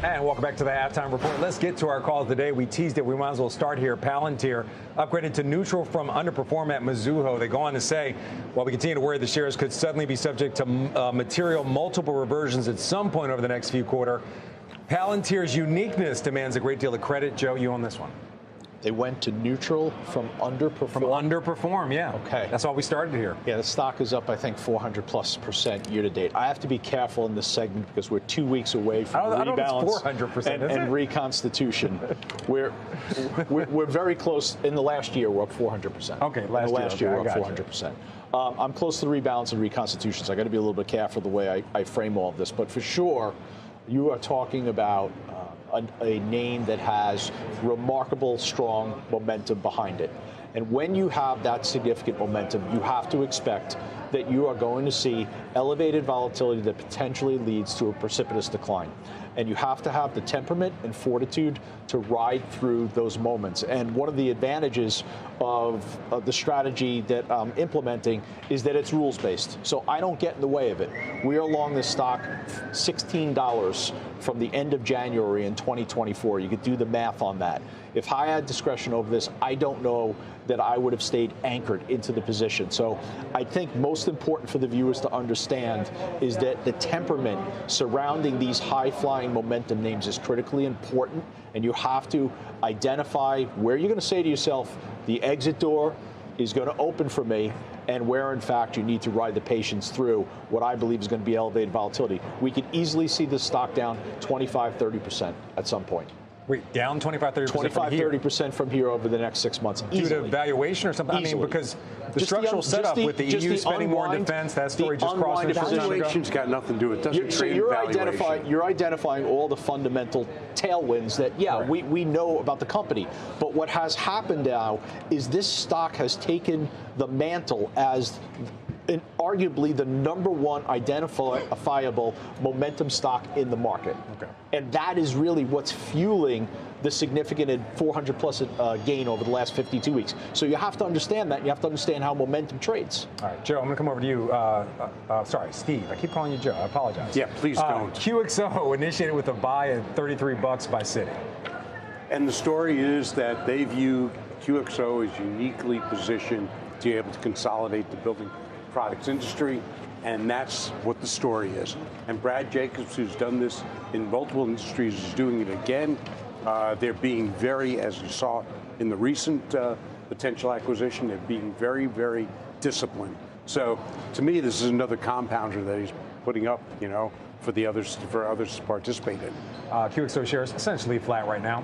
And welcome back to the Halftime Report. Let's get to our calls today. We teased it. We might as well start here. Palantir upgraded to neutral from underperform at Mizuho. They go on to say, while we continue to worry the shares could suddenly be subject to material multiple reversions at some point over the next few quarters, Palantir's uniqueness demands a great deal of credit. Joe, you on this one? They went to neutral from underperform? From underperform, yeah. Okay. That's all we started here. Yeah, the stock is up, I think, 400+% year to date. I have to be careful in this segment because we're 2 weeks away from rebalance 400%, and reconstitution. we're very close. In the last year, we're up 400%. Okay, last year we're up 400%. I'm close to the rebalance and reconstitution, so I got to be a little bit careful the way I frame all of this. But for sure, you are talking about a name that has remarkable, strong momentum behind it. And when you have that significant momentum, you have to expect that you are going to see elevated volatility that potentially leads to a precipitous decline. And you have to have the temperament and fortitude to ride through those moments. And one of the advantages of the strategy that I'm implementing is that it's rules-based. So I don't get in the way of it. We are long this stock $16 from the end of January in 2024. You could do the math on that. If I had discretion over this, I don't know that I would have stayed anchored into the position. So I think most important for the viewers to understand is that the temperament surrounding these high-flying momentum names is critically important, and you have to identify where you're going to say to yourself, the exit door is going to open for me, and where, in fact, you need to ride the patience through what I believe is going to be elevated volatility. We could easily see this stock down 25, 30% at some point. Wait, down 25, 30% 25, 30% from here over the next 6 months. Due to valuation or something? Easily. I mean, because the structural setup with the EU spending more in defense, that story just crossed the valuation's got nothing to do with it. So you're identifying all the fundamental tailwinds that, we know about the company. But what has happened now is this stock has taken the mantle as arguably the _1 identifiable momentum stock in the market. Okay. And that is really what's fueling the significant 400+ gain over the last 52 weeks. So you have to understand that. You have to understand how momentum trades. All right, Joe, I'm going to come over to you. Sorry, Steve. I keep calling you Joe. I apologize. Yeah, please don't. QXO initiated with a buy at $33 by Citi. And the story is that they view QXO as uniquely positioned to be able to consolidate the building products industry, and that's what the story is. And Brad Jacobs, who's done this in multiple industries, is doing it again. They're being very, as you saw in the recent potential acquisition, they're being very, very disciplined. So to me, this is another compounder that he's putting up, for others to participate in. QXO shares essentially flat right now.